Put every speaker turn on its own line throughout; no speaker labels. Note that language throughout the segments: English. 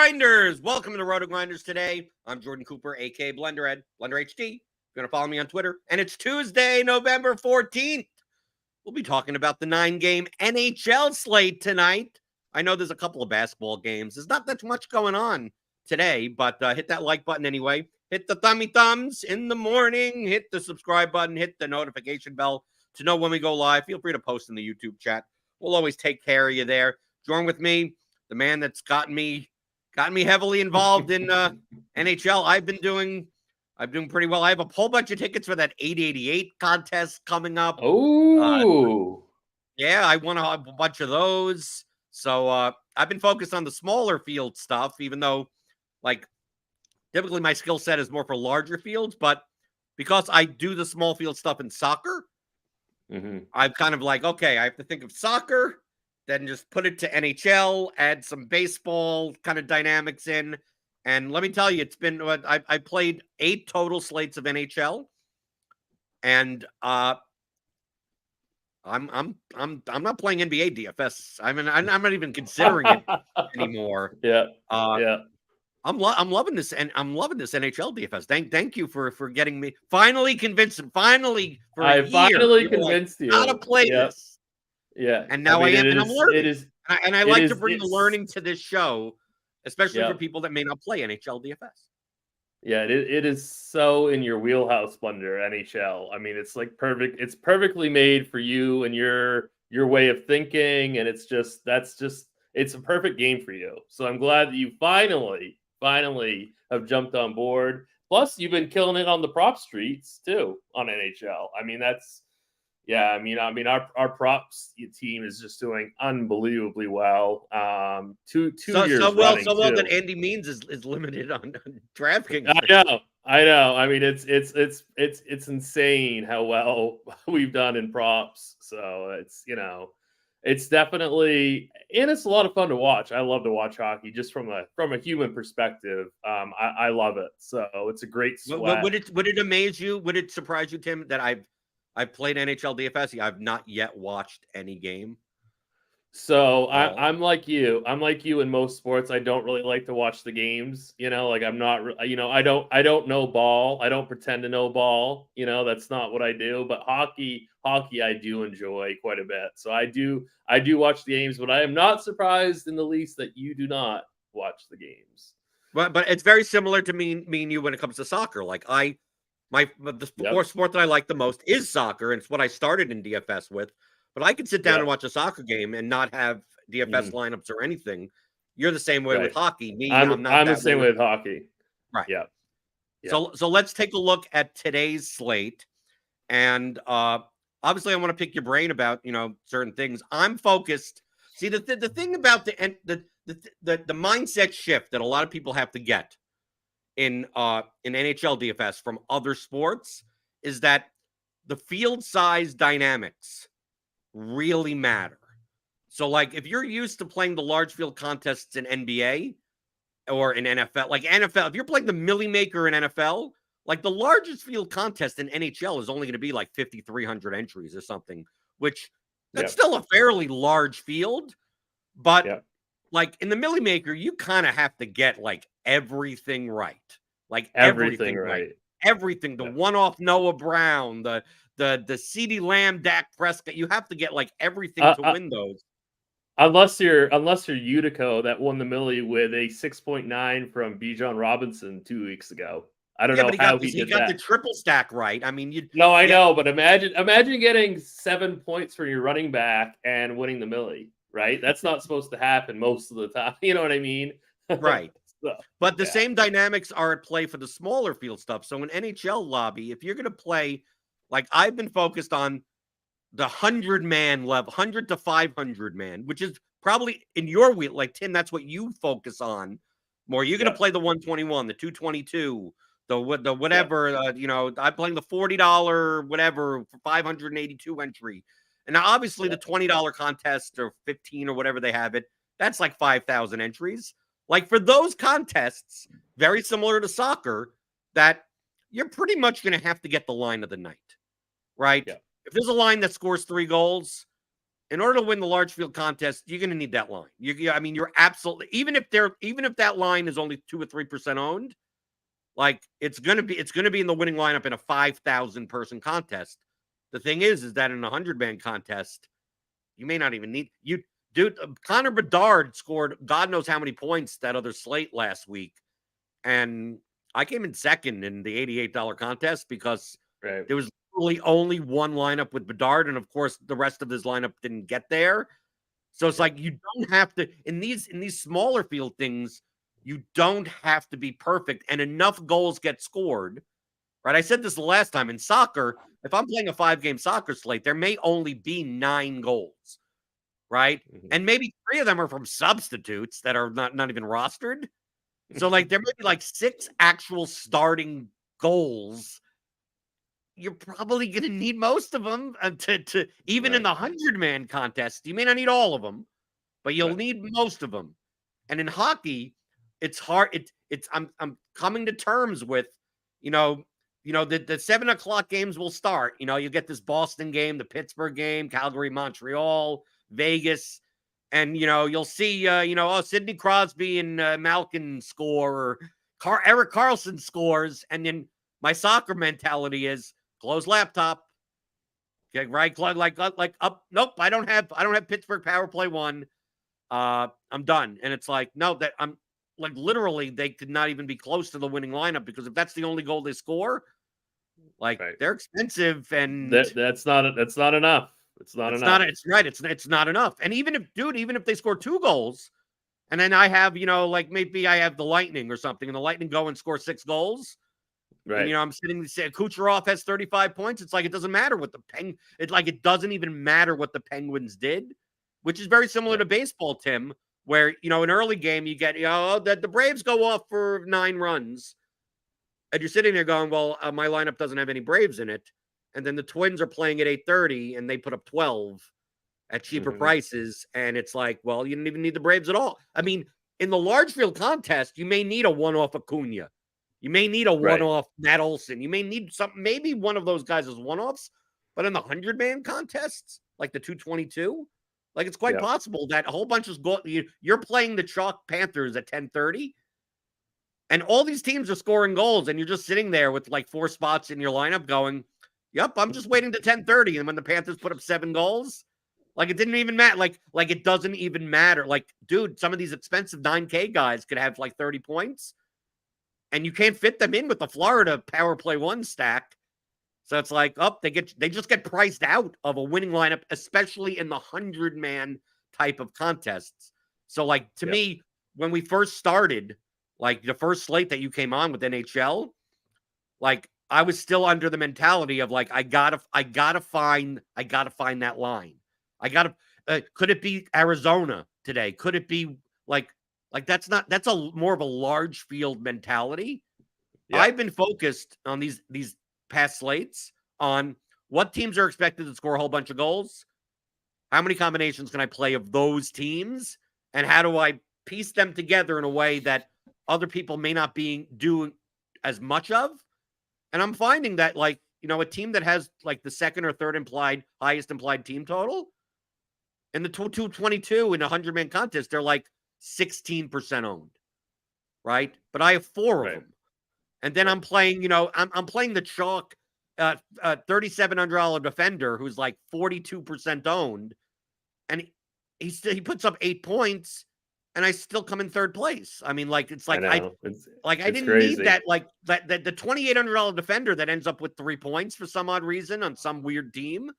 Grinders! Welcome to RotoGrinders Today. I'm Jordan Cooper, aka BlenderHD, BlenderHD. You're going to follow me on Twitter. And it's Tuesday, November 14th. We'll be talking about the 9-game NHL slate tonight. I know there's a couple of basketball games. There's not that much going on today, but hit that like button anyway. Hit the thumbs in the morning. Hit the subscribe button. Hit the notification bell to know when we go live. Feel free to post in the YouTube chat. We'll always take care of you there. Join with me, the man that's gotten me heavily involved in NHL. I've been doing pretty well. I have a whole bunch of tickets for that 888 contest coming up.
Oh,
yeah, I won a bunch of those. So I've been focused on the smaller field stuff, even though, like, typically my skill set is more for larger fields. But because I do the small field stuff in soccer, I'm kind of like, okay, I have to think of soccer, then just put it to NHL, add some baseball kind of dynamics in. And let me tell you, it's been I played 8 total slates of NHL, and I'm not playing NBA DFS. I mean, I'm not even considering it anymore.
Yeah.
I'm loving this, and I'm loving this NHL DFS. Thank you for getting me finally convinced. Finally, for a year,
finally convinced you
how to play this.
Yeah,
and now I am, and I'm learning.
It is,
and I like to bring the learning to this show, especially for people that may not play NHL DFS.
Yeah, it is so in your wheelhouse, Blender NHL. I mean, it's like perfect. It's perfectly made for you and your way of thinking, and it's a perfect game for you. So I'm glad that you finally have jumped on board. Plus, you've been killing it on the prop streets too on NHL. I mean, our props team is just doing unbelievably well. 2 years running,
so well that Andy Means is limited on DraftKings.
I know. I mean, it's insane how well we've done in props. So it's definitely, and it's a lot of fun to watch. I love to watch hockey just from a human perspective. I love it. So it's a great sweat.
Would it amaze you? Would it surprise you, Tim, that I've played NHL DFS. I've not yet watched any game.
So I'm like you. I'm like you in most sports. I don't really like to watch the games. Like I'm not. I don't know ball. I don't pretend to know ball. That's not what I do. But hockey, I do enjoy quite a bit. So I do watch the games. But I am not surprised in the least that you do not watch the games.
But it's very similar to me and you when it comes to soccer. Like the sport that I like the most is soccer, and it's what I started in DFS with. But I can sit down and watch a soccer game and not have DFS lineups or anything. You're the same way with hockey. I'm
the same way with hockey.
Right. Yeah. So let's take a look at today's slate, and obviously I want to pick your brain about certain things. I'm focused. See, the thing about the mindset shift that a lot of people have to get in NHL DFS from other sports is that the field size dynamics really matter. So, like, if you're used to playing the large field contests in NBA or in NFL, like NFL, if you're playing the Millie Maker in NFL, like the largest field contest in NHL is only going to be like 5,300 entries or something, which that's still a fairly large field. But like in the Millie Maker, you kind of have to get like everything right. Like everything right. Everything. The one-off Noah Brown, the CeeDee Lamb, Dak Prescott. You have to get like everything to win those.
Unless you're Utico that won the Millie with a 6.9 from Bijan Robinson 2 weeks ago. I don't know how he did that. He got
the triple stack right. I mean,
I know, but imagine getting 7 points for your running back and winning the Millie. Right? That's not supposed to happen most of the time. You know what I mean?
Right. But the same dynamics are at play for the smaller field stuff. So in NHL lobby, if you're going to play, like I've been focused on the 100-man level, 100 to 500 man, which is probably in your wheel. Like Tim, that's what you focus on more. You're going to play the 121, the 222, the whatever. I'm playing the $40 whatever for 582 entry. And now, obviously, the $20 contest or 15 or whatever they have it, that's like 5,000 entries. Like for those contests, very similar to soccer, that you're pretty much going to have to get the line of the night, right? Yeah. If there's a line that scores 3 goals, in order to win the large field contest, you're going to need that line. I mean, you're absolutely, even if that line is only 2 or 3% owned, like it's going to be in the winning lineup in a 5,000 person contest. The thing is that in a 100-man contest, you may not even need dude. Connor Bedard scored God knows how many points that other slate last week, and I came in second in the $88 contest because there was literally only one lineup with Bedard, and of course the rest of his lineup didn't get there. So it's like you don't have to in these smaller field things. You don't have to be perfect, and enough goals get scored. Right? I said this the last time in soccer. If I'm playing a 5-game soccer slate, there may only be 9 goals. Right? Mm-hmm. And maybe 3 of them are from substitutes that are not even rostered. So like there may be like 6 actual starting goals. You're probably going to need most of them to even in the 100-man contest. You may not need all of them, but you'll need most of them. And in hockey, it's hard. I'm coming to terms with, the 7:00 games will start. You get this Boston game, the Pittsburgh game, Calgary, Montreal, Vegas. And, you'll see, Sidney Crosby and Malkin score, or Erik Karlsson scores. And then my soccer mentality is close laptop. Okay, right? Like up. Nope, I don't have Pittsburgh Powerplay 1. I'm done. And it's like, no, that I'm like literally they could not even be close to the winning lineup because if that's the only goal they score, like they're expensive and
that's not enough. It's not enough.
It's not enough. And even if they score 2 goals, and then I have, maybe I have the Lightning or something, and the Lightning go and score 6 goals. Right. And, I'm sitting, Kucherov has 35 points. It's like, it doesn't matter what it doesn't even matter what the Penguins did, which is very similar to baseball, Tim, where, an early game you get, the Braves go off for 9 runs. And you're sitting there going, well, my lineup doesn't have any Braves in it. And then the Twins are playing at 8:30 and they put up 12 at cheaper prices. And it's like, well, you didn't even need the Braves at all. I mean, in the large field contest, you may need a one-off Acuna. You may need a one-off Matt Olson. You may need maybe one of those guys as one-offs. But in the 100-man contests, like the 222, like it's quite possible that a whole bunch of you're playing the Chalk Panthers at 10:30. And all these teams are scoring goals. And you're just sitting there with like 4 spots in your lineup going, yep, I'm just waiting to 10:30. And when the Panthers put up 7 goals, like it didn't even matter. Like it doesn't even matter. Like, dude, some of these expensive 9K guys could have like 30 points. And you can't fit them in with the Florida Powerplay 1 stack. So it's like, they just get priced out of a winning lineup, especially in the 100-man type of contests. So like to me, when we first started, like the first slate that you came on with NHL, like I was still under the mentality of like, I gotta find that line. Could it be Arizona today? Could it be like that's more of a large field mentality. Yeah. I've been focused on these past slates on what teams are expected to score a whole bunch of goals. How many combinations can I play of those teams? And how do I piece them together in a way that other people may not be doing as much of? And I'm finding that a team that has like the second or third highest implied team total in the 222 in a 100-man contest, they're like 16% owned, right? But I have 4 of them. And then I'm playing, I'm playing the Chalk $3,700 defender who's like 42% owned. And he puts up 8 points and I still come in 3rd place. I mean, like, it's like, I didn't need that, like the $2,800 defender that ends up with 3 points for some odd reason on some weird team.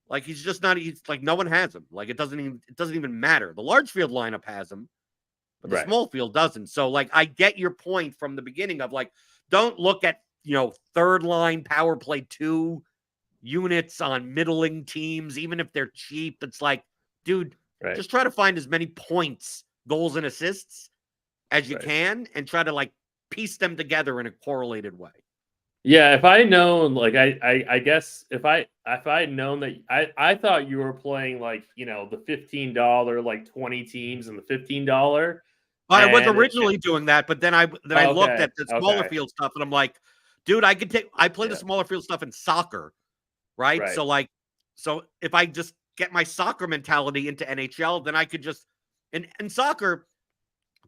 Like, he's like, no one has him. Like, it doesn't even matter. The large field lineup has him, but the small field doesn't. So, like, I get your point from the beginning of like, don't look at, 3rd line power play 2 units on middling teams, even if they're cheap. It's like, dude, just try to find as many points, goals, and assists as you can and try to like piece them together in a correlated way.
Yeah, if I had known, like, I guess if I had known that, I thought you were playing like, the $15, like 20 teams and the $15.
I was originally doing that, but then I looked at the smaller field stuff and I'm like, dude, I play the smaller field stuff in soccer, right? So like, so if I just get my soccer mentality into NHL, then I could just in soccer,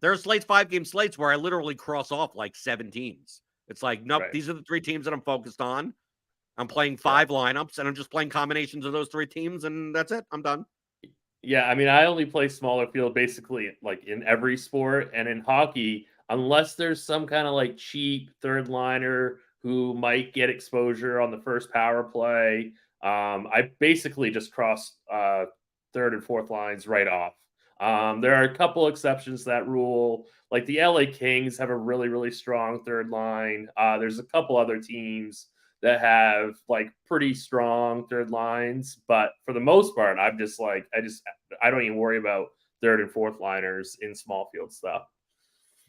there are slates, 5-game slates where I literally cross off like 7 teams. It's like, nope, these are the 3 teams that I'm focused on. I'm playing 5 lineups, and I'm just playing combinations of those 3 teams, and that's it. I'm done.
Yeah, I mean, I only play smaller field basically like in every sport, and in hockey, unless there's some kind of like cheap third liner who might get exposure on the first power play, I basically just cross third and fourth lines right off. There are a couple exceptions to that rule. Like the LA Kings have a really, really strong third line. There's a couple other teams that have like pretty strong third lines, but for the most part, I don't even worry about third and fourth liners in small field stuff.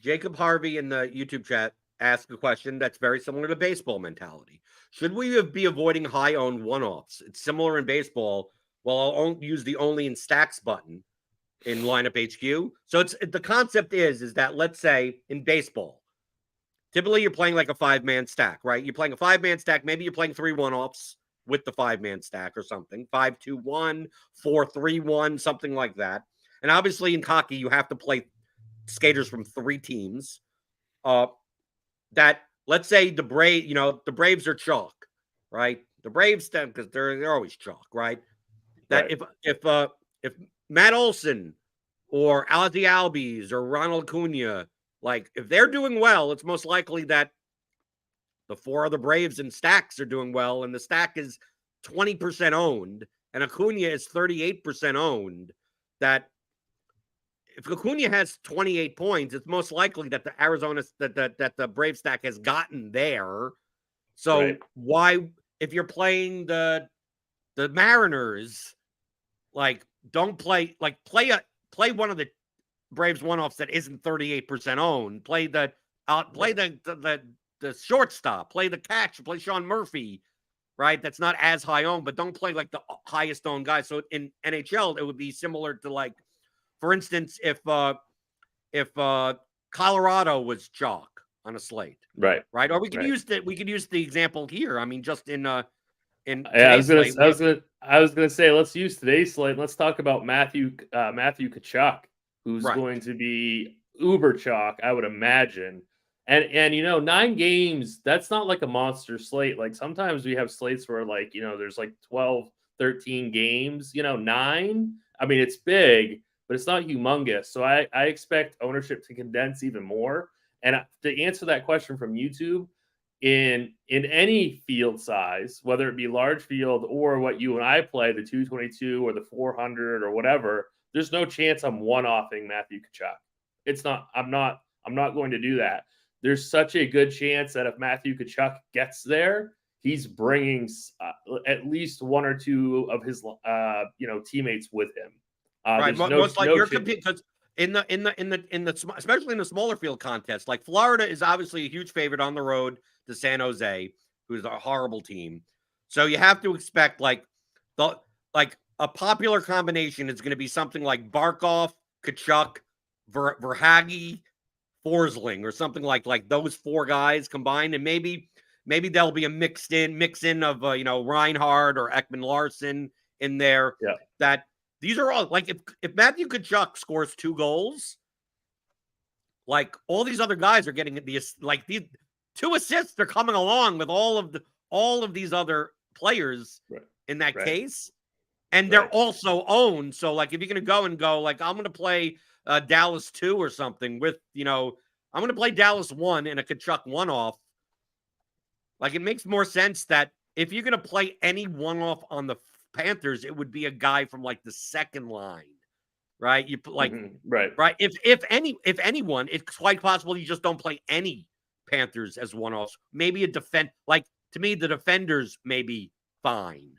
Jacob Harvey in the YouTube chat asked a question that's very similar to baseball mentality. Should we be avoiding high-owned one-offs? It's similar in baseball. Well, I'll use the only in stacks button in lineup HQ. So the concept is that, let's say in baseball, typically you're playing like a 5-man stack, right? You're playing a 5-man stack. Maybe you're playing 3 one-offs with the 5-man stack or something. 5-2-1, 4-3-1, something like that. And obviously in hockey, you have to play skaters from 3 teams. That, let's say the Braves are chalk, right? The Braves, because they're always chalk, right? That if Matt Olson or Ozzy Albies or Ronald Acuna, like if they're doing well, it's most likely that the 4 other Braves and stacks are doing well, and the stack is 20% owned, and Acuna is 38% owned. That if Acuna has 28 points, it's most likely that the that the Brave stack has gotten there. So why, if you're playing the Mariners, like don't play one of the Braves one-offs that isn't 38% owned. Play the shortstop, play the catch, play Sean Murphy, right? That's not as high owned, but don't play like the highest owned guy. So in NHL, it would be similar to, like, for instance, if Colorado was chalk on a slate, right? Or we could use the example here. I mean, just in I was
gonna say, let's use today's slate. Let's talk about Matthew Tkachuk, who's going to be uber chalk, I would imagine. And 9 games, that's not like a monster slate. Like sometimes we have slates where like, there's like 12, 13 games, 9. I mean, it's big, but it's not humongous. So I expect ownership to condense even more. And to answer that question from YouTube, in any field size, whether it be large field or what you and I play, the 222 or the 400 or whatever, there's no chance I'm one-offing Matthew Tkachuk. It's not. I'm not going to do that. There's such a good chance that if Matthew Tkachuk gets there, he's bringing at least 1 or 2 of his teammates with him.
Right. Most like you're competing, because especially in the smaller field contest, like Florida is obviously a huge favorite on the road to San Jose, who's a horrible team. So you have to expect like a popular combination is going to be something like Barkov, Tkachuk, Verhaeghe, Forsling, or something like those 4 guys combined, and maybe there'll be a mix in of Reinhart or Ekman Larson in there.
Yeah.
That these are all like, if Matthew Tkachuk scores 2 goals, like all these other guys are getting these 2 assists are coming along with all of these other players in that case. And they're also owned. So like if you're going to go like, I'm going to play Dallas 2 or something with, I'm going to play Dallas 1 in a Tkachuk one-off. Like it makes more sense that if you're going to play any one-off on the Panthers, it would be a guy from like the second line, right? You like, right. If anyone, it's quite possible you just don't play any Panthers as one-offs. Maybe to me, the defenders may be fine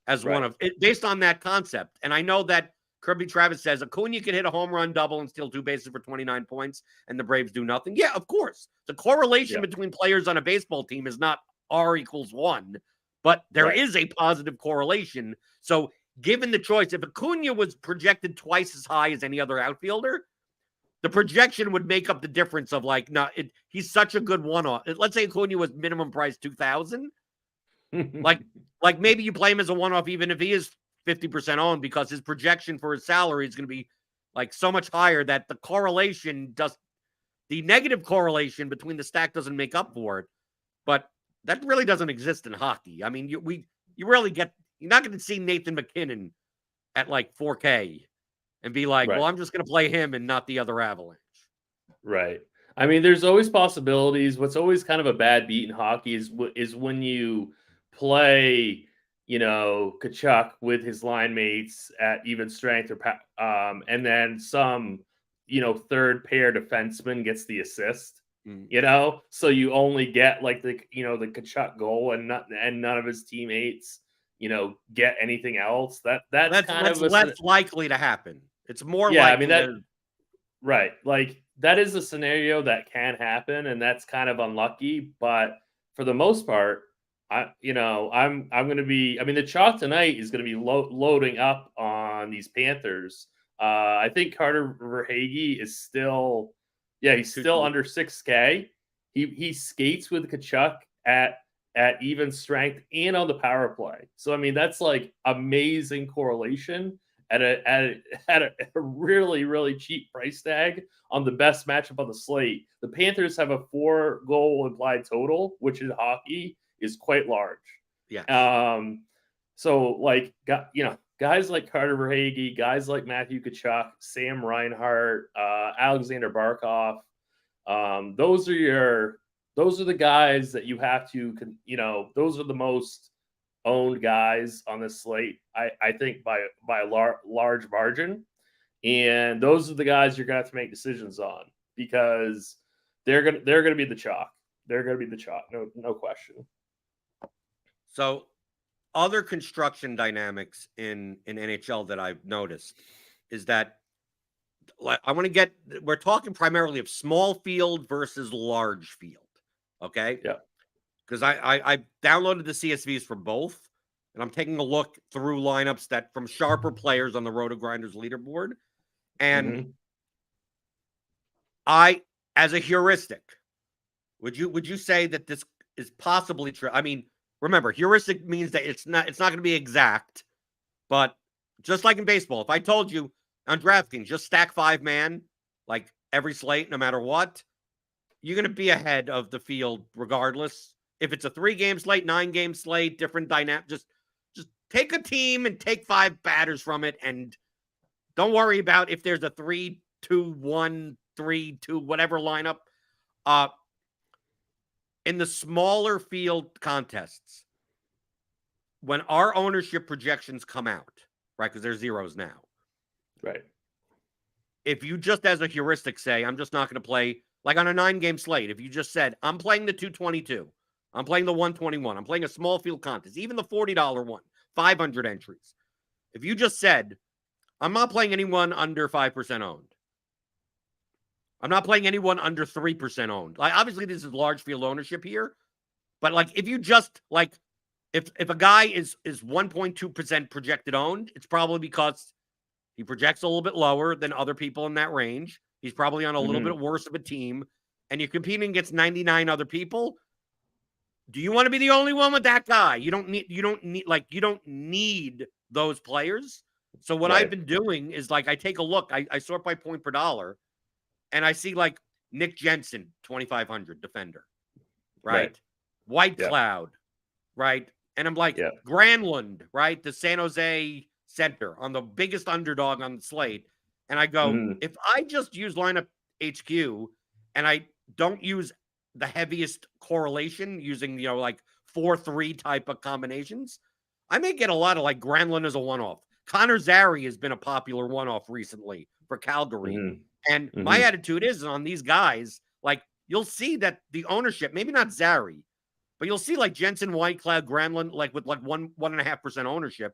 as one of it based on that concept. And I know that Kirby Travis says Acuna can hit a home run double and steal 2 bases for 29 points, and the Braves do nothing. Yeah, of course. The correlation between players on a baseball team is not R=1, but there is a positive correlation. So given the choice, if Acuna was projected twice as high as any other outfielder, the projection would make up the difference of like, no, he's such a good one-off. Let's say Acuna was minimum price 2,000. like maybe you play him as a one-off, even if he is 50% owned because his projection for his salary is going to be like so much higher that the negative correlation between the stack doesn't make up for it. But that really doesn't exist in hockey. I mean, you're not going to see Nathan McKinnon at like 4K and be like, well, I'm just going to play him and not the other Avalanche.
Right. I mean, there's always possibilities. What's always kind of a bad beat in hockey is when you play, Tkachuk with his line mates at even strength, and then some, third pair defenseman gets the assist. So you only get like the Tkachuk goal and none of his teammates, get anything else. That's
less likely to happen. It's more likely.
Right. Like that is a scenario that can happen, and that's kind of unlucky. But for the most part, I'm going to be. I mean, the chalk tonight is going to be loading up on these Panthers. I think Carter Verhaeghe is still, he's still under 6K. He skates with Tkachuk at even strength and on the power play. So I mean, that's like amazing correlation at a really, really cheap price tag on the best matchup on the slate. The Panthers have a 4-goal implied total, which in hockey is quite large.
Yeah.
So like, guys like Carter Verhaeghe, guys like Matthew Tkachuk, Sam Reinhart, Alexander Barkov, those are the guys that you have to, those are the most owned guys on this slate, I think by a large margin. And those are the guys you're going to have to make decisions on because they're going to be the chalk. They're going to be the chalk. No question.
So other construction dynamics in NHL that I've noticed is that we're talking primarily of small field versus large field. Okay.
Yeah.
Because I downloaded the CSVs for both, and I'm taking a look through lineups that from sharper players on the RotoGrinders leaderboard. And as a heuristic, would you say that this is possibly true? I mean, remember, heuristic means that it's not going to be exact, but just like in baseball, if I told you on DraftKings, just stack 5-man, like every slate, no matter what, you're going to be ahead of the field regardless. If it's a 3-game slate, 9-game slate, different dynamic, just take a team and take 5 batters from it, and don't worry about if there's a 3-2-1, 3-2, whatever lineup. In the smaller field contests, when our ownership projections come out, right, because there's zeros now.
Right.
If you just as a heuristic say, I'm just not going to play, like on a 9-game slate, if you just said, I'm playing the 222, I'm playing the 121, I'm playing a small field contest, even the $40 one, 500 entries. If you just said, I'm not playing anyone under 5% owned, I'm not playing anyone under 3% owned. Like, obviously, this is large field ownership here, but like, if you just like, if a guy is 1.2% projected owned, it's probably because he projects a little bit lower than other people in that range. He's probably on a little bit worse of a team, and you're competing against 99 other people. Do you want to be the only one with that guy? You don't need those players. So what I've been doing is like, I take a look, I sort by point per dollar, and I see like Nick Jensen, 2,500 defender, right? White Cloud, right? And I'm like, Granlund, right? The San Jose center on the biggest underdog on the slate. And I go, if I just use lineup HQ and I don't use the heaviest correlation using, like 4-3 type of combinations, I may get a lot of like Granlund as a one-off. Connor Zary has been a popular one-off recently for Calgary. And my attitude is on these guys, like you'll see that the ownership, maybe not Zary, but you'll see like Jensen, Whitecloud, Granlund, like with like 1.5% ownership.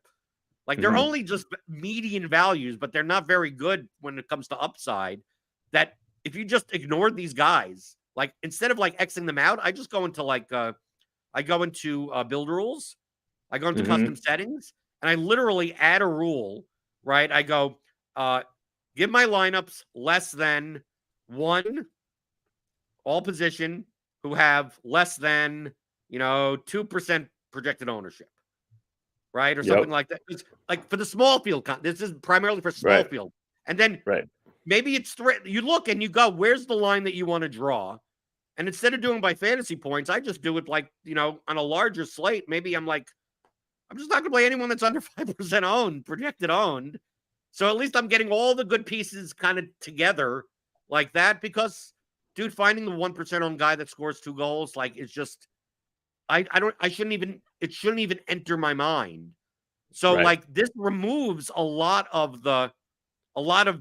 Like they're only just median values, but they're not very good when it comes to upside. That if you just ignore these guys, like instead of like Xing them out, I just go into like build rules. I go into custom settings, and I literally add a rule, right? I go, give my lineups less than 1 all position who have less than 2% projected ownership, right? Or something like that. It's like for the small field, this is primarily for small field. And then maybe it's you look and you go, where's the line that you want to draw? And instead of doing by fantasy points, I just do it like, on a larger slate. Maybe I'm like, I'm just not going to play anyone that's under 5% owned, projected owned. So at least I'm getting all the good pieces kind of together like that, because, dude, finding the 1% owned guy that scores 2 goals, like, it's just, it shouldn't even enter my mind. So like this removes a lot of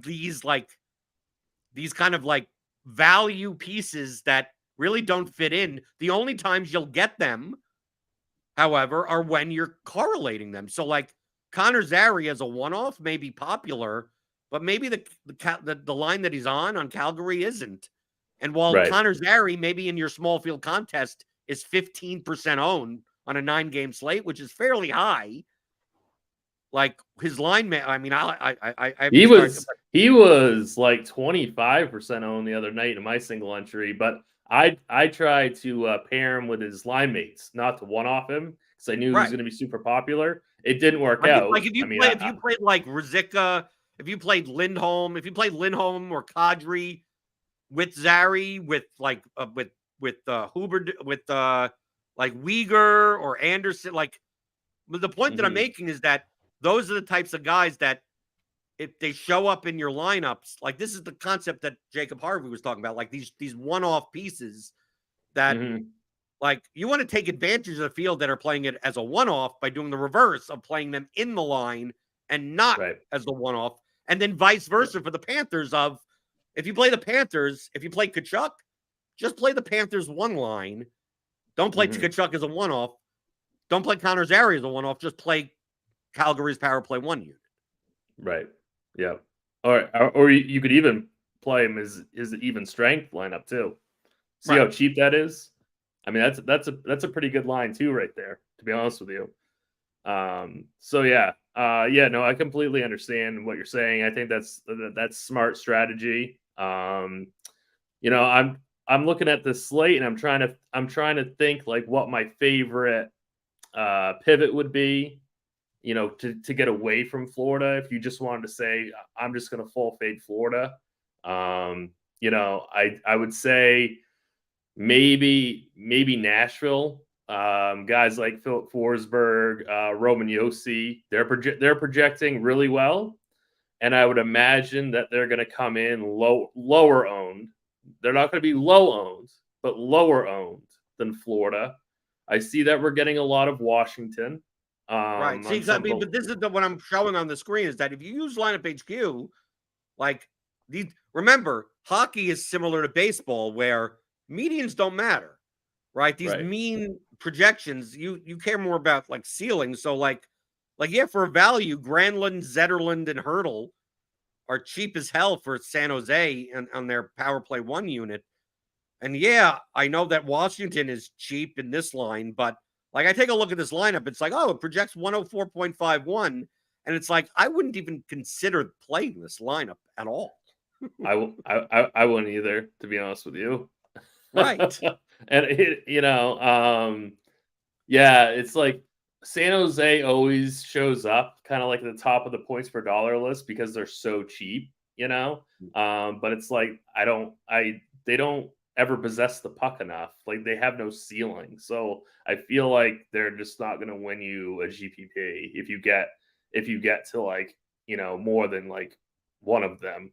these kind of like value pieces that really don't fit in. The only times you'll get them, however, are when you're correlating them. So like Connor Zary as a one-off may be popular, but maybe the line that he's on Calgary isn't. And while Connor Zary maybe in your small field contest is 15% owned on a 9-game slate, which is fairly high, like his line, I mean,
he was like 25% owned the other night in my single entry, but I tried to pair him with his line mates, not to one-off him, because I knew he was going to be super popular. It didn't work out.
Like if you played like Ruzicka, if you played Lindholm or Kadri with Zary, with Huber, with like Uyghur or Anderson, like the point that I'm making is that those are the types of guys that if they show up in your lineups, like this is the concept that Jacob Harvey was talking about, like these one-off pieces that like you want to take advantage of the field that are playing it as a one-off by doing the reverse of playing them in the line and not as the one-off. And then vice versa for the Panthers of, if you play the Panthers, if you play Tkachuk, just play the Panthers one line. Don't play Tkachuk as a one-off. Don't play Connor Zary as a one-off. Just play Calgary's power play 1 unit.
Right. Yeah. Or you could even play him as his even strength lineup too. See how cheap that is? I mean, that's a pretty good line too, right there, to be honest with you. So yeah. No, I completely understand what you're saying. I think that's smart strategy. I'm looking at this slate and I'm trying to think like what my favorite pivot would be, to get away from Florida. If you just wanted to say, I'm just going to full fade Florida, I would say maybe Nashville. Guys like Philip Forsberg, Roman Josi, they're projecting really well. And I would imagine that they're going to come in lower owned. They're not going to be low owned, but lower owned than Florida. I see that we're getting a lot of Washington.
See, but this is what I'm showing on the screen is that if you use lineup HQ, like remember, hockey is similar to baseball where medians don't matter, right? These mean projections, you care more about like ceilings. So like for a value, Granlund, Zetterlund, and Hurdle are cheap as hell for San Jose on their power play 1 unit. And yeah, I know that Washington is cheap in this line, but like I take a look at this lineup, it's like, oh, it projects 104.51. And it's like, I wouldn't even consider playing this lineup at all.
I wouldn't either, to be honest with you.
Right.
And it's like San Jose always shows up kind of like at the top of the points per dollar list because they're so cheap, but it's like, they don't ever possess the puck enough. Like they have no ceiling. So I feel like they're just not going to win you a GPP if you get to like, more than like one of them.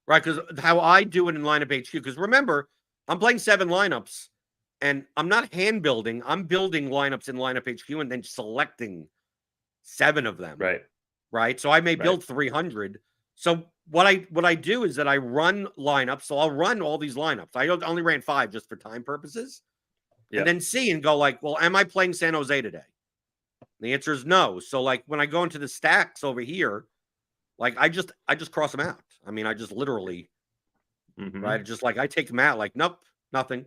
Right. Because how I do it in lineup HQ, because remember, I'm playing 7 lineups and I'm not hand building. I'm building lineups in lineup HQ and then selecting 7 of them. Right. So I may build 300. So what I do is that I run lineups. So I'll run all these lineups. I only ran 5 just for time purposes. And then see and go like, well, am I playing San Jose today? And the answer is no. So like when I go into the stacks over here, like I just cross them out. I mean, I just literally, right? Just like I take them out like, nope, nothing.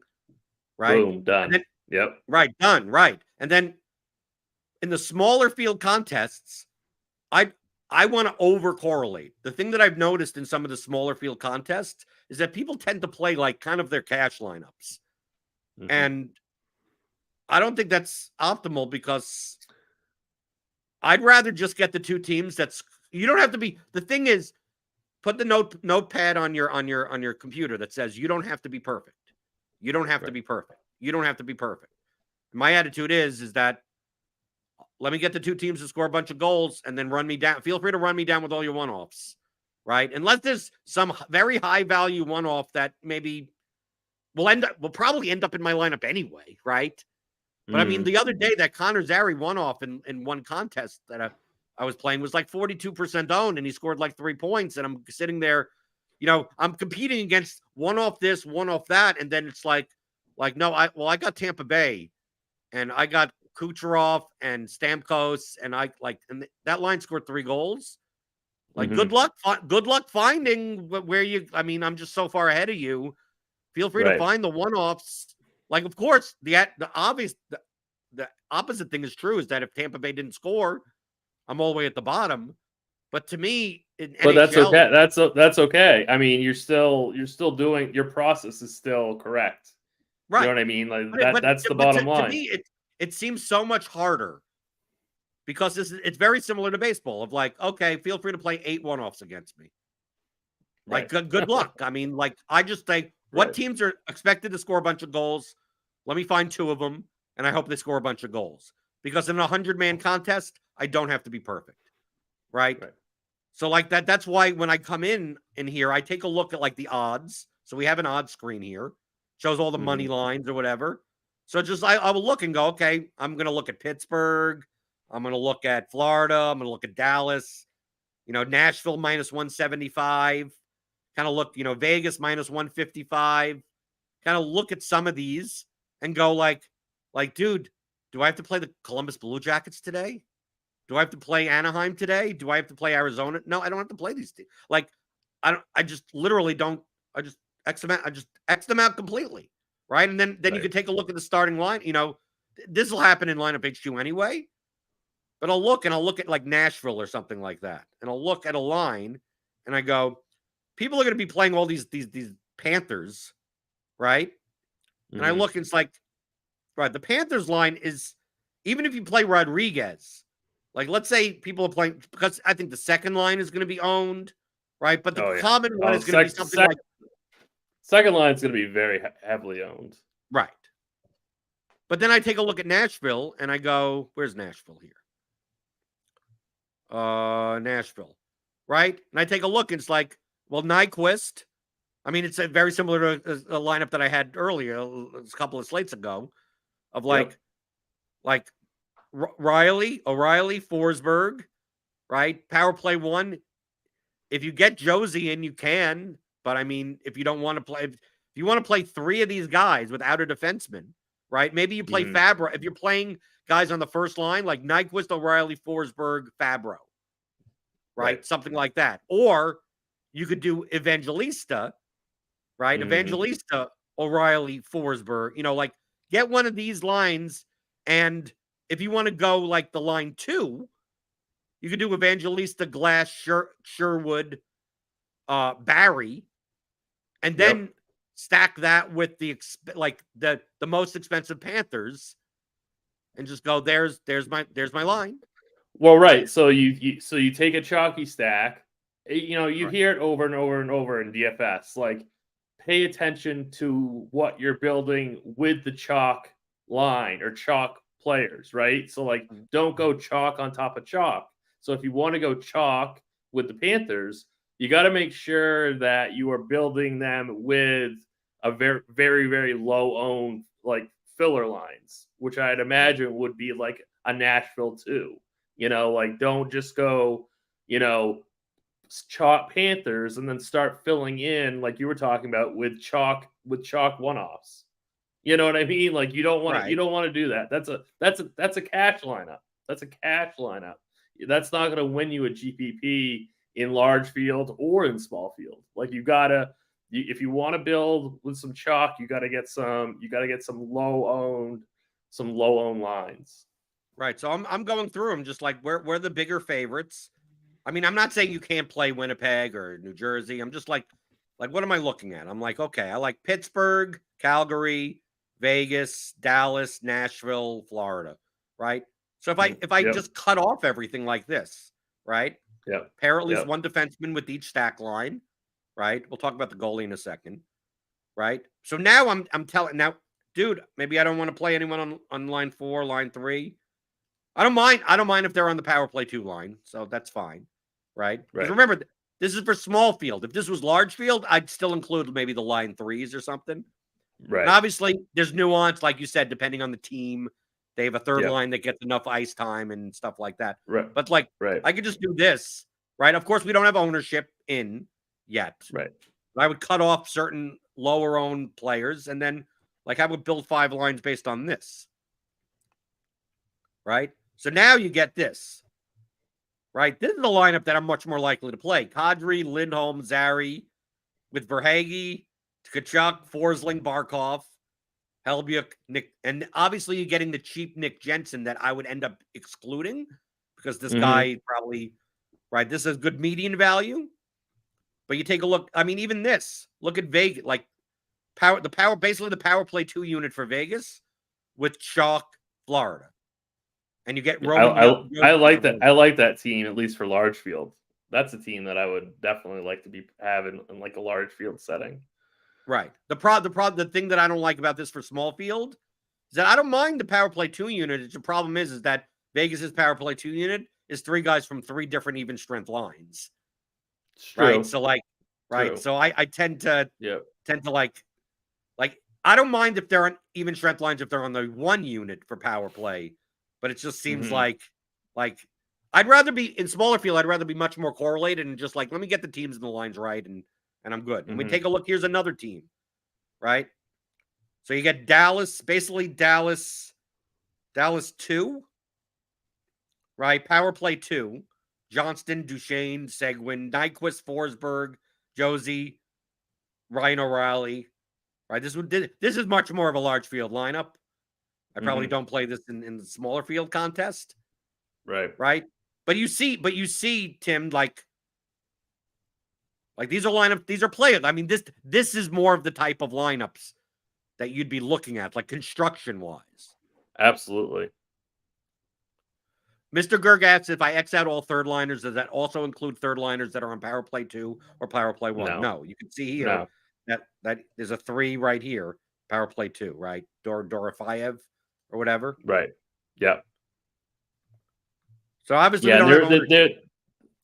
Right.
Boom, done.
Then, right. Done. Right. And then in the smaller field contests, I want to over correlate. The thing that I've noticed in some of the smaller field contests is that people tend to play like kind of their cash lineups. And I don't think that's optimal because I'd rather just get the two teams you don't have to be. The thing is, put the notepad on your computer that says you don't have to be perfect. You don't have to be perfect. You don't have to be perfect. My attitude is that let me get the two teams to score a bunch of goals and then run me down. Feel free to run me down with all your one-offs, right? Unless there's some very high value one-off that maybe will probably end up in my lineup anyway, right? But I mean, the other day that Connor Zary one-off in one contest that I was playing was like 42% owned, and he scored like 3 points. And I'm sitting there, I'm competing against one-off this, one-off that, and then it's like no, I got Tampa Bay, and I got Kucherov and Stamkos, and and that line scored 3 goals. Like, good luck finding where I'm just so far ahead of you. Feel free to find the one-offs. Like, of course, the opposite thing is true, is that if Tampa Bay didn't score, I'm all the way at the bottom. But to me,
but that's okay. That's okay. I mean, you're still doing, your process is still correct. Right. You know what I mean? Like that's the bottom line.
To me, it seems so much harder because it's very similar to baseball of like, okay, feel free to play 8 one-offs against me. Like, good luck. I mean, like, I just think what teams are expected to score a bunch of goals? Let me find 2 of them, and I hope they score a bunch of goals. Because in a 100-man contest, I don't have to be perfect, right? So like that's why when I come in here, I take a look at like the odds. So we have an odds screen here, shows all the money lines or whatever. So just I will look and go, okay, I'm going to look at Pittsburgh. I'm going to look at Florida. I'm going to look at Dallas. Nashville minus 175. Kind of look, Vegas minus 155. Kind of look at some of these and go like, dude, do I have to play the Columbus Blue Jackets today? Do I have to play Anaheim today? Do I have to play Arizona? No, I don't have to play these teams. Like, I just literally don't. I just X them out completely, right? And then you can take a look at the starting line. This will happen in lineup HQ anyway. But I'll look at like Nashville or something like that, and I'll look at a line, and I go, people are going to be playing all these Panthers, right? And I look, and it's like, right, the Panthers line is, even if you play Rodriguez, like let's say people are playing, because I think the second line is going to be owned, right? But the common one is going to be something like
second line is going to be very heavily owned,
right? But then I take a look at Nashville and I go, where's Nashville here? Nashville, right? And I take a look and it's like, well, Nyquist. I mean, it's very similar to a lineup that I had earlier, a couple of slates ago, of like O'Reilly, Forsberg, right? Powerplay 1. If you get Josie in, you can. But I mean, if you don't want to play, if you want to play 3 of these guys without a defenseman, right? Maybe you play Fabro. If you're playing guys on the first line, like Nyquist, O'Reilly, Forsberg, Fabro, right? Something like that. Or you could do Evangelista, right? Evangelista, O'Reilly, Forsberg, like get one of these lines. And if you want to go like the line 2, you could do Evangelista, Glass, Sherwood, Barry, and then stack that with the most expensive Panthers, and just go, there's my line.
Well, right. So you take a chalky stack. You hear it over and over and over in DFS. Like, pay attention to what you're building with the chalk line or chalk players, right? So like, don't go chalk on top of chalk. So if you want to go chalk with the Panthers, you got to make sure that you are building them with a very, very, very low owned like filler lines, which I'd imagine would be like a Nashville too. Like, don't just go, chalk Panthers and then start filling in like you were talking about with chalk one-offs. You know what I mean? Like, you don't want to do that. That's a cash lineup. That's a cash lineup. That's not going to win you a GPP in large field or in small field. Like, if you want to build with some chalk, you got to get some low owned lines.
Right. So I'm going through them just like where the bigger favorites. I mean, I'm not saying you can't play Winnipeg or New Jersey. I'm just like what am I looking at? I'm like, okay, I like Pittsburgh, Calgary, Vegas, Dallas, Nashville, Florida, right? So if I just cut off everything like this, right?
Yeah.
Pair at least one defenseman with each stack line, right? We'll talk about the goalie in a second, right? So now I'm telling now, dude, maybe I don't want to play anyone on line 4, line 3. I don't mind if they're on the power play 2 line, so that's fine, right? Because remember, this is for small field. If this was large field, I'd still include maybe the line 3s or something.
Right.
And obviously, there's nuance, like you said, depending on the team. They have a third line that gets enough ice time and stuff like that.
Right.
But like, I could just do this, right? Of course, we don't have ownership in yet.
Right.
But I would cut off certain lower owned players, and then like I would build 5 lines based on this. Right? So now you get this. Right? This is the lineup that I'm much more likely to play. Kadri, Lindholm, Zary, with Verhaeghe, Tkachuk, Forsling, Barkov, Helbuk, Nick, and obviously you're getting the cheap Nick Jensen that I would end up excluding because this guy probably, right, this is good median value. But you take a look, I mean, even this, look at Vegas, like basically the power play 2 unit for Vegas with Chalk, Florida. And you get Roman.
I like that. I like that team, at least for large field. That's a team that I would definitely like to be having in like a large field setting.
Right. The thing that I don't like about this for small field is that I don't mind the power play 2 unit. The problem is that Vegas's power play 2 unit is 3 guys from 3 different even strength lines. Right. So like, right. So I tend to like I don't mind if they're on even strength lines if they're on the 1 unit for power play, but it just seems like I'd rather be in smaller field. I'd rather be much more correlated and just like let me get the teams and the lines right and I'm good. And we take a look. Here's another team, right? So you get Dallas, basically Dallas 2, right? Power play 2. Johnston, Duchesne, Seguin, Nyquist, Forsberg, Josie, Ryan O'Reilly, right? This is much more of a large field lineup. I probably don't play this in the smaller field contest, right? But you see, Tim, like these are lineups, these are players. I mean, this is more of the type of lineups that you'd be looking at, like construction wise.
Absolutely.
Mr. Gerg asks if I X out all third liners, does that also include third liners that are on power play 2 or power play 1? No. You can see here that there's a 3 right here, power play 2, right? Dorofeyev or whatever.
Right. Yeah.
So obviously,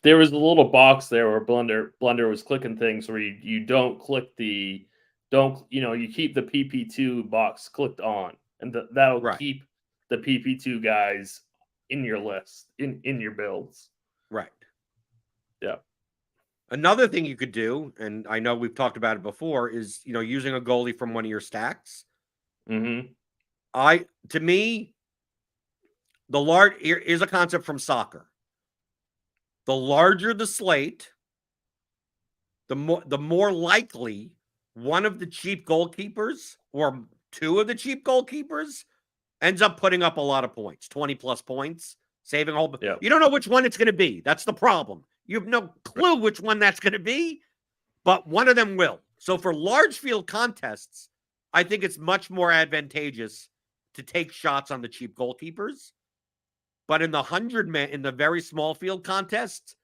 there was a little box there where Blender was clicking things where you don't click you keep the PP2 box clicked on, and that'll keep the PP2 guys in your list, in your builds.
Right.
Yeah.
Another thing you could do, and I know we've talked about it before, is using a goalie from one of your stacks. To me, here's a concept from soccer. The larger the slate, the more likely one of the cheap goalkeepers or 2 of the cheap goalkeepers ends up putting up a lot of points, 20 plus points, saving a whole. You don't know which one it's going to be. That's the problem. You have no clue which one that's going to be, but one of them will. So for large field contests, I think it's much more advantageous to take shots on the cheap goalkeepers. But in the 100-man, in the very small field contest,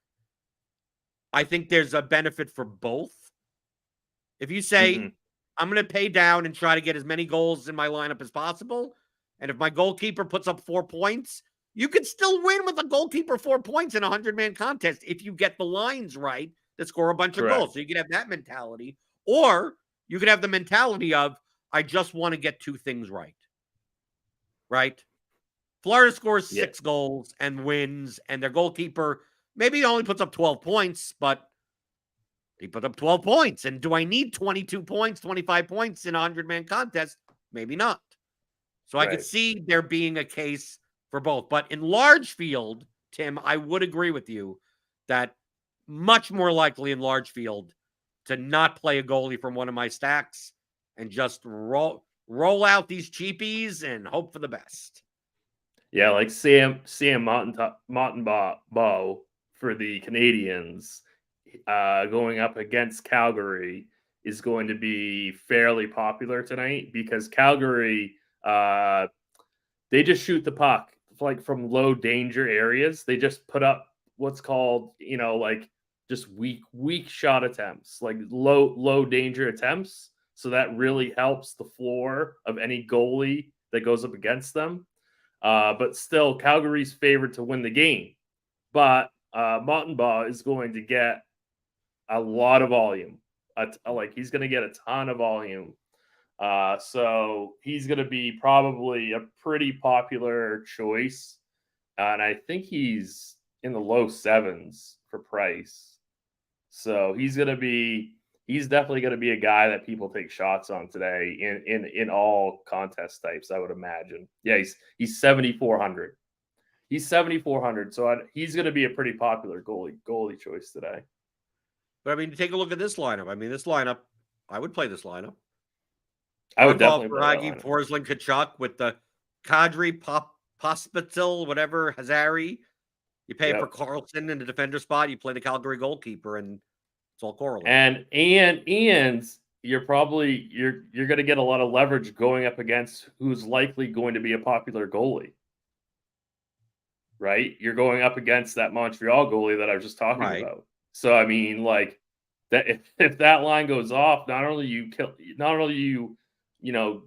I think there's a benefit for both. If you say, I'm going to pay down and try to get as many goals in my lineup as possible, and if my goalkeeper puts up 4 points, you could still win with a goalkeeper 4 points in a 100-man contest if you get the lines right that score a bunch of goals. So you could have that mentality. Or you could have the mentality of, I just want to get 2 things right. Right? Florida scores 6 goals and wins, and their goalkeeper maybe only puts up 12 points, but he put up 12 points. And do I need 22 points, 25 points in a 100-man contest? Maybe not. So I could see there being a case for both. But in large field, Tim, I would agree with you that much more likely in large field to not play a goalie from one of my stacks and just roll out these cheapies and hope for the best.
Yeah, like Sam Montembeault for the Canadians going up against Calgary is going to be fairly popular tonight because Calgary, they just shoot the puck like from low danger areas, they just put up what's called, like just weak shot attempts, like low danger attempts. So that really helps the floor of any goalie that goes up against them. But still, Calgary's favored to win the game. But Montembeault is going to get a lot of volume. He's going to get a ton of volume. So he's going to be probably a pretty popular choice. And I think he's in the low sevens for price. So he's definitely going to be a guy that people take shots on today in all contest types, I would imagine. Yeah, he's 7,400. He's 7,400. So he's going to be a pretty popular goalie choice today.
But I mean, take a look at this lineup. I mean, this lineup, I would play this lineup.
I would definitely play that lineup.
Forsling, Kachuk with the Kadri, Pospisil, whatever, Hazari. You pay for Carlson in the defender spot. You play the Calgary goalkeeper, and it's all correlated.
And you're probably you're going to get a lot of leverage going up against who's likely going to be a popular goalie. Right? You're going up against that Montreal goalie that I was just talking about. So I mean, like that if that line goes off, not only you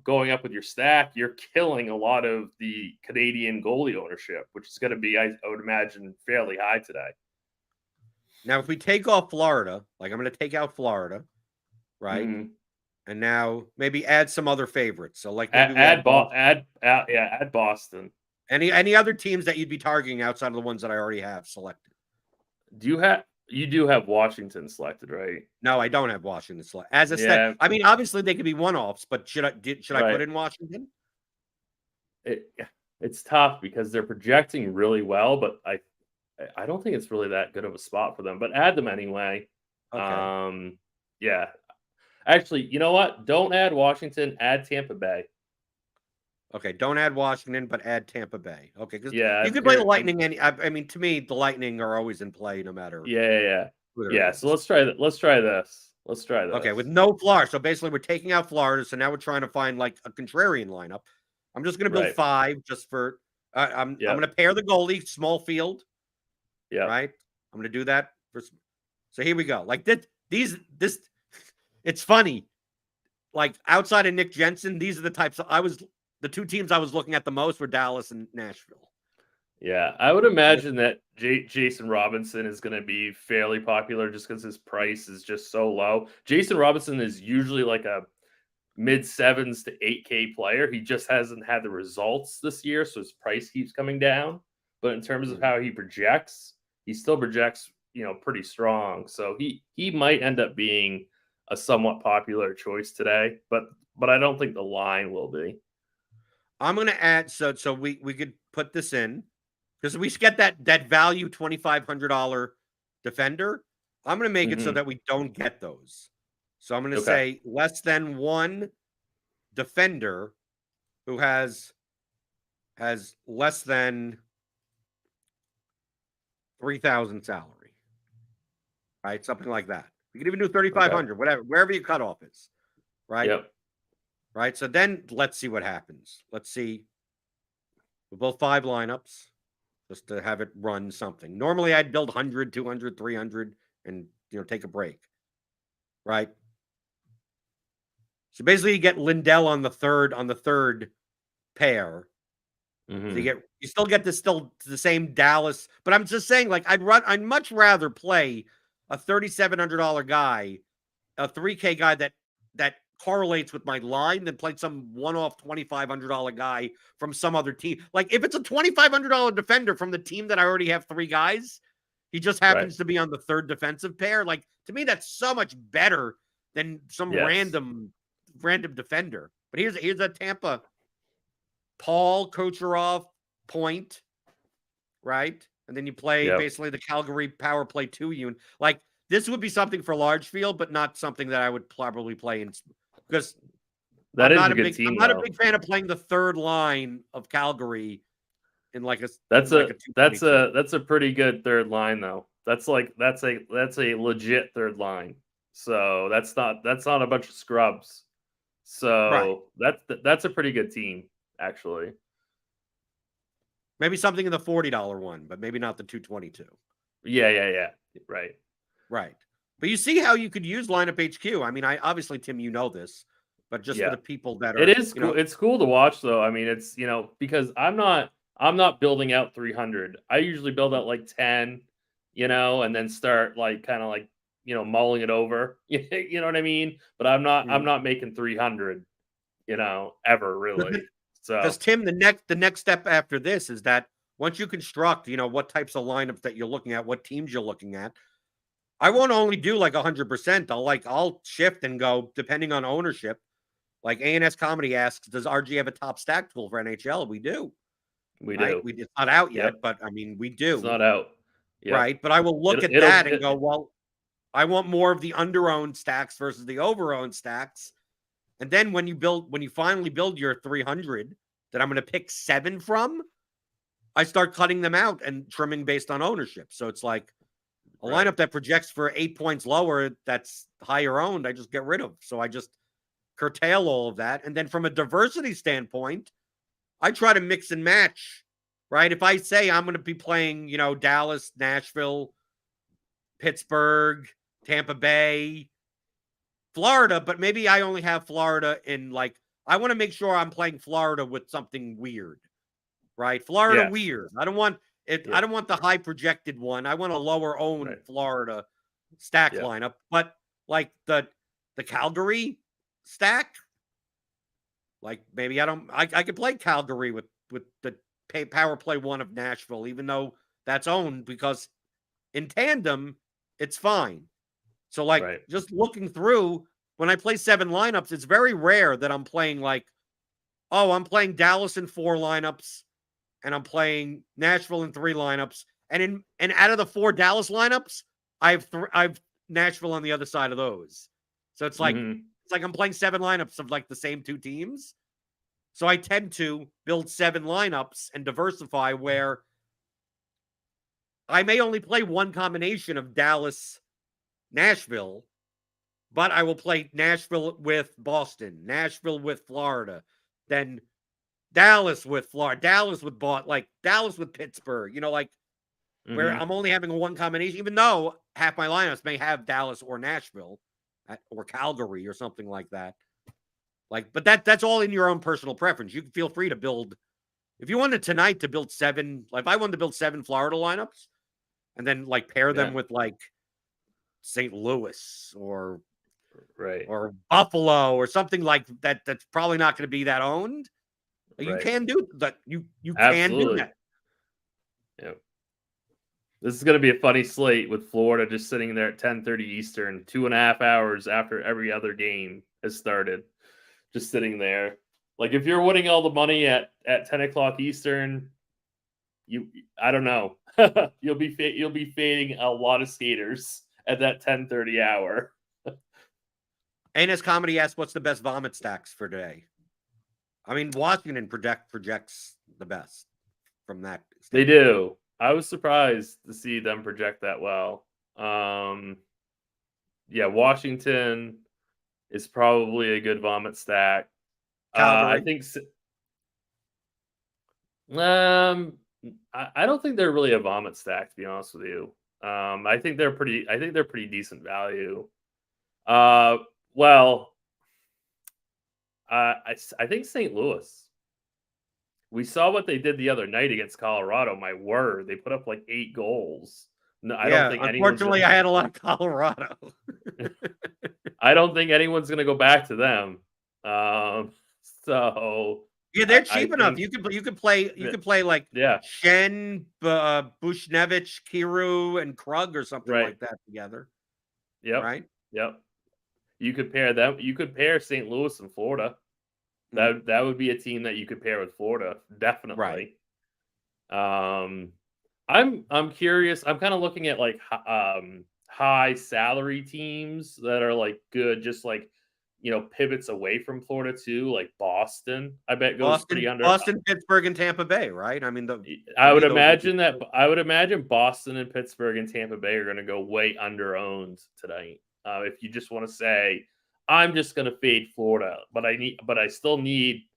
going up with your stack, you're killing a lot of the Canadian goalie ownership, which is going to be, I would imagine, fairly high today.
Now, if we take off Florida, like I'm going to take out Florida, right?
Mm-hmm.
And now maybe add some other favorites. So like
maybe add Boston.
Any other teams that you'd be targeting outside of the ones that I already have selected?
You do have Washington selected, right?
No, I don't have Washington selected. As a stat, I mean, obviously they could be one-offs, but should I put in Washington?
It's tough because they're projecting really well, but I don't think it's really that good of a spot for them. But add them anyway. Okay. Yeah. Actually, you know what? Don't add Washington. Add Tampa Bay.
Okay, don't add Washington, but add Tampa Bay. Okay, because
you
can play the Lightning. I mean, to me, the Lightning are always in play, no matter.
Yeah. So let's try that. Let's try this.
Okay, with no Florida. So basically, we're taking out Florida. So now we're trying to find like a contrarian lineup. I'm just going to build 5 just for. I'm going to pair the goalie, small field.
Yeah.
Right. I'm going to do that. So here we go. Like this. It's funny. Like outside of Nick Jensen, these are the types the 2 teams I was looking at the most were Dallas and Nashville.
Yeah, I would imagine that Jason Robinson is going to be fairly popular just because his price is just so low. Jason Robinson is usually like a mid-7s to 8K player. He just hasn't had the results this year, so his price keeps coming down. But in terms of how he projects, he still projects, pretty strong. So he might end up being a somewhat popular choice today, but I don't think the line will be.
I'm going to add, so we could put this in, because we get that value $2,500 defender. I'm going to make it so that we don't get those. So I'm going to say less than 1 defender who has less than 3,000 salary, right? Something like that. You can even do 3,500, whatever, wherever your cutoff is, right?
Yep.
Right. So then let's see what happens. Let's see. With both 5 lineups, just to have it run something. Normally I'd build 100, 200, 300 and, take a break. Right. So basically you get Lindell on the third pair.
Mm-hmm.
So you still get the same Dallas, but I'm just saying, like, I'd much rather play a $3,700 guy, a 3K guy that correlates with my line than play some one-off $2,500 guy from some other team. Like, if it's a $2,500 defender from the team that I already have 3 guys, he just happens to be on the third defensive pair. Like, to me, that's so much better than some random defender. But here's a Tampa. Paul Kucherov point, right? And then you play basically the Calgary Powerplay 2 unit. Like, this would be something for large field, but not something that I would probably play in, because I'm not a big fan of playing the third line of Calgary in like a.
That's a pretty good third line though. That's a legit third line. So that's not a bunch of scrubs. So that's a pretty good team actually.
Maybe something in the $40 one, but maybe not the 222.
Yeah. Right.
But you see how you could use lineup HQ. I mean, obviously, Tim, you know this, but just for the people that are,
it is cool. It's cool to watch, though. I mean, it's because I'm not building out 300. I usually build out like 10, and then start like kind of like mulling it over. You know what I mean? But I'm not making 300. Ever really.
Because
So
Tim, the next step after this is that once you construct, what types of lineups that you're looking at, what teams you're looking at. I won't only do like 100%. I'll shift and go depending on ownership. Like ANS Comedy asks, does RG have a top stack tool for NHL? We do.
We
right?
do.
It's not out yet, but I mean, we do.
It's not out. Yep.
Right. But I will look at that and go, well, I want more of the under-owned stacks versus the over-owned stacks. And then when you finally build your 300 that I'm going to pick 7 from, I start cutting them out and trimming based on ownership. So it's like a lineup that projects for 8 points lower, that's higher owned, I just get rid of. So I just curtail all of that. And then from a diversity standpoint, I try to mix and match, right? If I say I'm going to be playing, Dallas, Nashville, Pittsburgh, Tampa Bay, Florida, but maybe I only have Florida in I want to make sure I'm playing Florida with something weird, right? Florida weird. I don't want it. I don't want the high projected one. I want a lower owned Florida stack lineup, but like the Calgary stack, like maybe I could play Calgary with the power play one of Nashville, even though that's owned, because in tandem it's fine. So just looking through, when I play 7 lineups, it's very rare that I'm playing I'm playing Dallas in 4 lineups and I'm playing Nashville in 3 lineups. And out of the 4 Dallas lineups, I've Nashville on the other side of those. So it's like it's like I'm playing 7 lineups of the same 2 teams. So I tend to build 7 lineups and diversify, where I may only play one combination of Dallas, Nashville, but I will play Nashville with Boston, Nashville with Florida, then Dallas with Florida, Dallas with Dallas with Pittsburgh, where I'm only having one combination, even though half my lineups may have Dallas or Nashville or Calgary or something like that. But that's all in your own personal preference. You can feel free to build, if you wanted tonight to build 7, if I wanted to build 7 Florida lineups and then pair them with St. Louis or Buffalo or something like that, that's probably not going to be that owned. You can do that. You can do that.
Yeah. This is going to be a funny slate with Florida just sitting there at 10:30 Eastern, 2.5 hours after every other game has started, just sitting there. If you're winning all the money at 10 o'clock Eastern, I don't know. you'll be fading a lot of skaters at that 10:30 hour.
ANS Comedy asks, what's the best vomit stacks for today? I mean, Washington projects the best from that standpoint.
They do. I was surprised to see them project that well. Washington is probably a good vomit stack. I think I don't think they're really a vomit stack, to be honest with you. I think they're pretty decent value. I think St. Louis. We saw what they did the other night against Colorado. My word, they put up 8 goals. No, I don't think.
Unfortunately, I had a lot of Colorado.
I don't think anyone's going to go back to them. So
yeah, they're cheap enough. You could play Shen, Bushnevich, Kiru, and Krug or something like that together.
Yep.
Right.
Yep. You could pair them. You could pair St. Louis and Florida. That would be a team that you could pair with Florida, definitely. Right. I'm curious. I'm kind of looking at high salary teams that are good, just pivots away from Florida too, like Boston. I bet goes pretty under.
Boston, Pittsburgh, and Tampa Bay, right? I mean,
I would imagine Boston and Pittsburgh and Tampa Bay are going to go way under owned tonight. If you just want to say, I'm just going to fade Florida, but I still need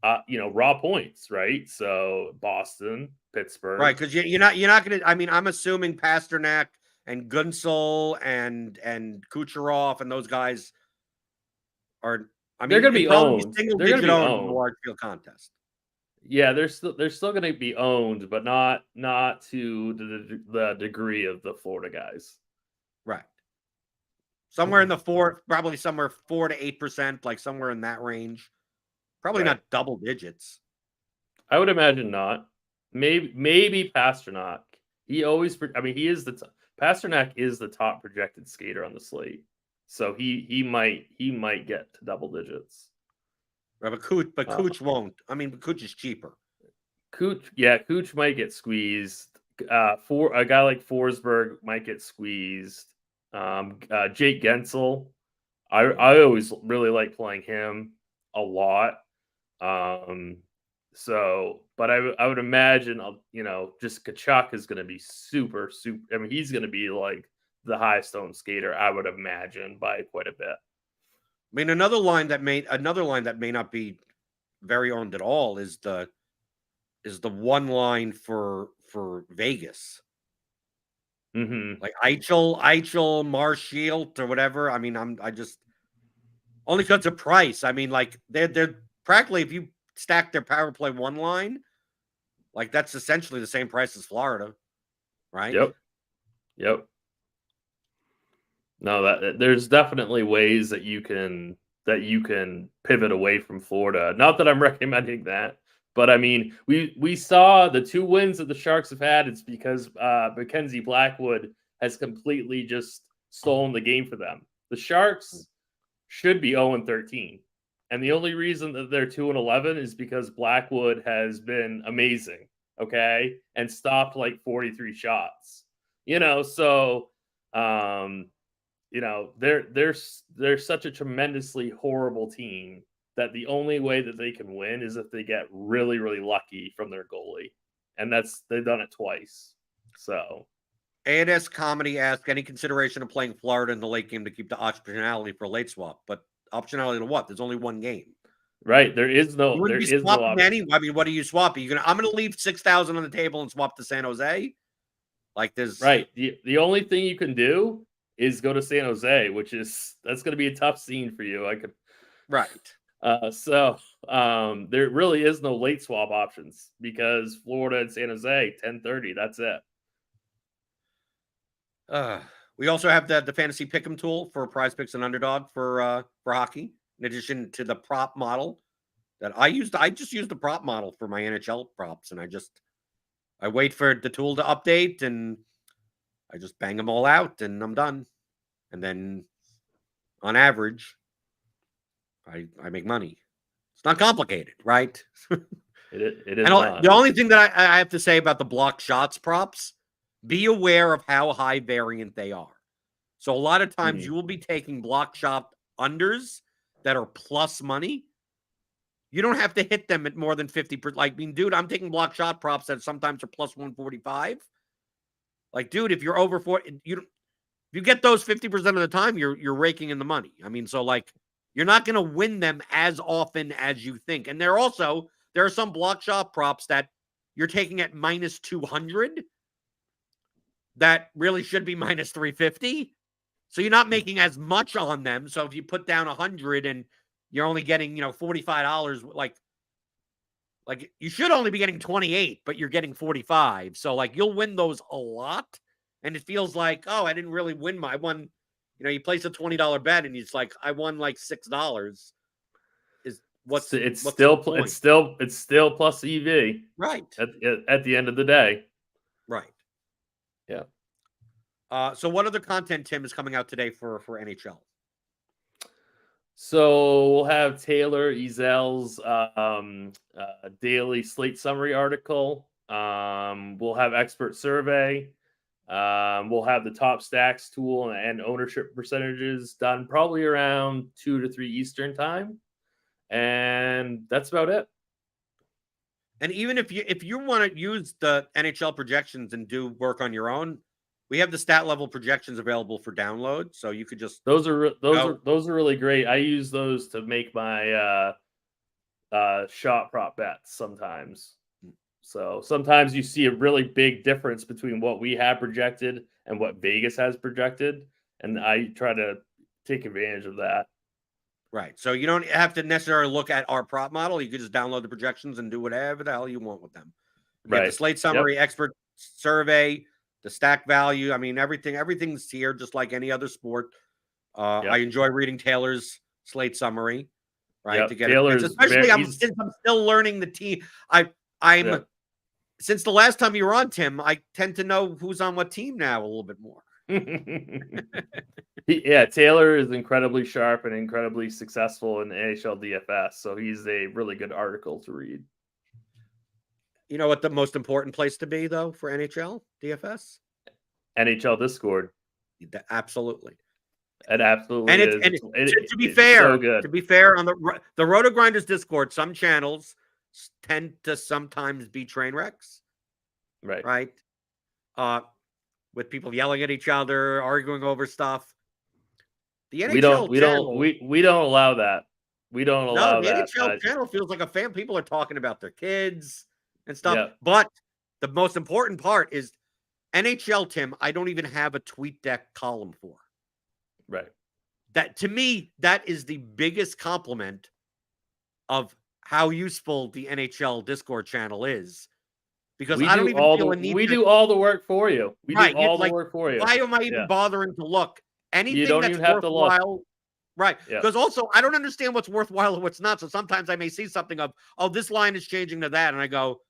raw points, right? So Boston, Pittsburgh,
right? Because you're not going to. I mean, I'm assuming Pasternak and Gunsel and Kucherov and those guys are. I
they're
mean,
going to
it'd
be
probably be
owned.
single
They're going to
digit
be
owned in the
owned.
large field contest.
Yeah, they're still going to be owned, but not to the degree of the Florida guys.
Right. Somewhere in the probably somewhere 4 to 8%, like somewhere in that range. Probably not double digits.
I would imagine not. Maybe Pasternak. He always. I mean, he is Pasternak is the top projected skater on the slate, so he might get to double digits.
Right, but Cooch won't. I mean, Cooch is cheaper.
Cooch might get squeezed. For a guy like Forsberg might get squeezed. Jake Gensel, I always really like playing him a lot. So, but I would imagine, just Kachuk is going to be super. I mean, he's going to be like the highest owned skater, I would imagine, by quite a bit.
I mean, another line that may not be very owned at all is the one line for Vegas.
Mm-hmm.
Like Eichel, Marshall, or whatever. I mean, I just only because of price. I mean, like they're practically, if you stack their power play one line, like that's essentially the same price as Florida, right?
Yep. No, there's definitely ways that you can pivot away from Florida. Not that I'm recommending that, but I mean, we saw the 2 wins that the Sharks have had. It's because Mackenzie Blackwood has completely just stolen the game for them. The Sharks should be 0-13, and the only reason that they're 2-11 is because Blackwood has been amazing, okay, and stopped like 43 shots. So. They're such a tremendously horrible team that the only way that they can win is if they get really, really lucky from their goalie. And they've done it twice. So
ANS Comedy asked, any consideration of playing Florida in the late game to keep the optionality for a late swap? But optionality to what? There's only one game.
Right. There is no
option. I mean, what are you swapping? I'm gonna leave 6,000 on the table and swap to San Jose. Like there's
right. The only thing you can do is go to San Jose, that's going to be a tough scene for you.
Right.
There really is no late swap options because Florida and San Jose 10:30. That's it.
We also have the fantasy pick'em tool for Prize Picks and Underdog for hockey. In addition to the prop model that I used, I just used the prop model for my NHL props, and I wait for the tool to update and I just bang them all out and I'm done. And then on average, I make money. It's not complicated, right?
It is
not. The only thing that I have to say about the block shots props, be aware of how high variant they are. So a lot of times you will be taking block shot unders that are plus money. You don't have to hit them at more than 50%. Like, I mean, dude, I'm taking block shot props that sometimes are plus 145. Like, dude, if you're over 40, if you get those 50% of the time, you're raking in the money. I mean, so like you're not going to win them as often as you think. And there are some block shot props that you're taking at minus 200 that really should be minus 350. So you're not making as much on them. So if you put down 100 and you're only getting, $45, like you should only be getting 28, but you're getting 45. So like you'll win those a lot. And it feels like, oh, I didn't really win I won, you place a $20 bet and it's like, I won like $6. It's
still plus EV.
Right.
At the end of the day.
Right.
Yeah.
So what other content, Tim, is coming out today for NHL?
So we'll have Taylor Ezel's daily slate summary article. We'll have expert survey. We'll have the top stacks tool and ownership percentages done probably around 2 to 3 Eastern time. And that's about it.
And even if you want to use the NHL projections and do work on your own, we have the stat level projections available for download, so you could just
those are really great. I use those to make my shot prop bets sometimes. So sometimes you see a really big difference between what we have projected and what Vegas has projected. And I try to take advantage of that.
Right. So you don't have to necessarily look at our prop model. You can just download the projections and do whatever the hell you want with them. You get the slate summary, expert survey, the stack value. I mean, everything's here just like any other sport. I enjoy reading Taylor's slate summary, right? To get Taylor's especially since I'm still learning the team. I'm since the last time you were on, Tim, I tend to know who's on what team now a little bit more.
Taylor is incredibly sharp and incredibly successful in NHL DFS, so he's a really good article to read.
You know what the most important place to be, though, for NHL DFS?
NHL Discord.
Absolutely.
It absolutely is.
To be fair, so good. To be fair, on the RotoGrinders Discord, some channels tend to sometimes be train wrecks. Right. With people yelling at each other, arguing over stuff. The NHL
we don't allow that. We don't allow that.
The NHL channel feels like a fan. People are talking about their kids and stuff. Yeah. But the most important part is NHL, Tim, I don't even have a tweet deck column for.
Right.
That to me, that is the biggest compliment of how useful the NHL Discord channel is. Because I don't even feel a need.
We do all the work for you. We do all the work for you.
Why am I even bothering to look? Anything that's worthwhile. Right. Because also, I don't understand what's worthwhile and what's not. So sometimes I may see something of, oh, this line is changing to that. And I go,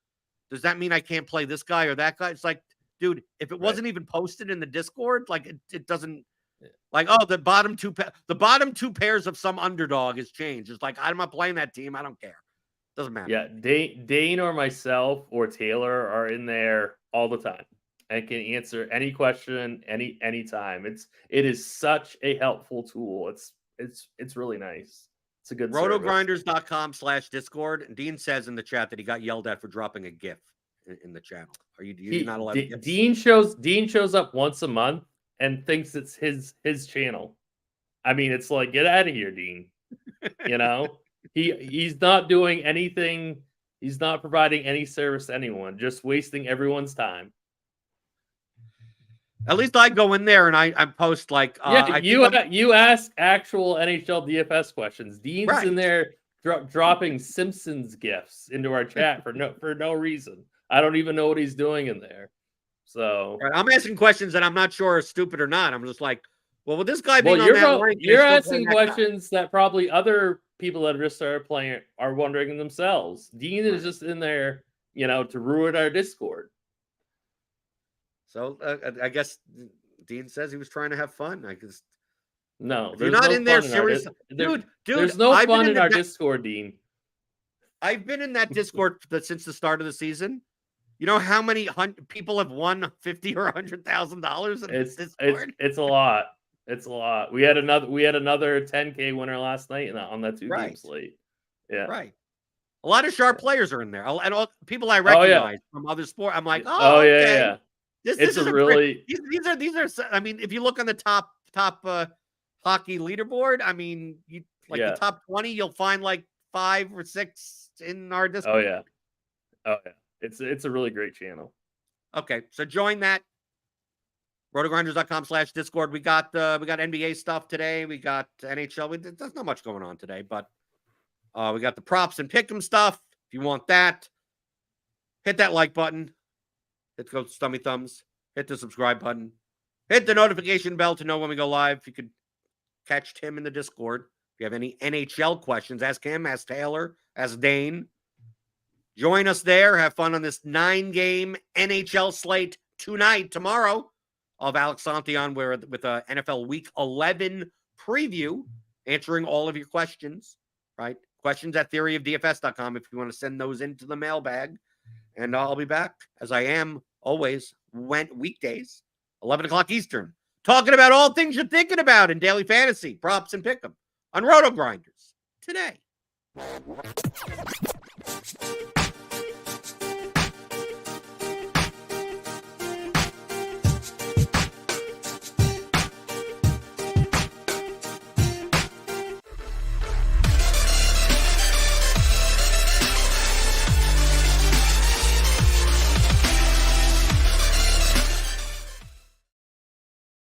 does that mean I can't play this guy or that guy? It's like, dude, if it wasn't even posted in the Discord, like it doesn't. Like, oh, the bottom two pairs of some underdog has changed. It's like, I'm not playing that team. I don't care. Doesn't matter.
Yeah, Dane or myself or Taylor are in there all the time and can answer any question anytime. It is such a helpful tool. It's really nice. It's a good
RotoGrinders.com/Discord. And Dean says in the chat that he got yelled at for dropping a GIF in the channel. Are you not allowed to?
Dean shows up once a month and thinks it's his channel. I mean, it's like, get out of here, Dean. You know? He's not doing anything. He's not providing any service to anyone, just wasting everyone's time.
At least I go in there and I post like
you ask actual NHL DFS questions. Dean's in there dropping Simpsons gifs into our chat for no reason. I don't even know what he's doing in there. So
I'm asking questions that I'm not sure are stupid or not. I'm just like, well, with this guy being on that line,
you're asking questions that probably other people that just started playing are wondering themselves. Dean is just in there, to ruin our Discord.
So I guess Dean says he was trying to have fun.
No,
you're not in there seriously, dude.
There's no fun in our Discord, Dean.
I've been in that Discord since the start of the season. You know how many people have won $50,000 or $100,000 in this Discord?
It's a lot. It's a lot. We had another 10K winner last night on that 2-game slate. Yeah.
Right. A lot of sharp players are in there. And all people I recognize from other sports. I'm like, okay.
Yeah.
This is really these are I mean, if you look on the top hockey leaderboard, I mean, the top 20, you'll find like 5 or 6 in our Discord.
Oh yeah. It's a really great channel.
Okay, so join that. RotoGrinders.com/Discord. We got NBA stuff today. We got NHL. There's not much going on today, but we got the props and pick'em stuff. If you want that, hit that like button. Hit the stummy thumbs. Hit the subscribe button. Hit the notification bell to know when we go live. If you could catch Tim in the Discord. If you have any NHL questions, ask him, ask Taylor, ask Dane. Join us there. Have fun on this 9-game NHL slate tomorrow. Of Alex Santion with a NFL Week 11 preview, answering all of your questions, right? Questions at theoryofdfs.com if you want to send those into the mailbag. And I'll be back, as I am always, weekdays, 11 o'clock Eastern, talking about all things you're thinking about in daily fantasy, props, and pick'em on RotoGrinders Today.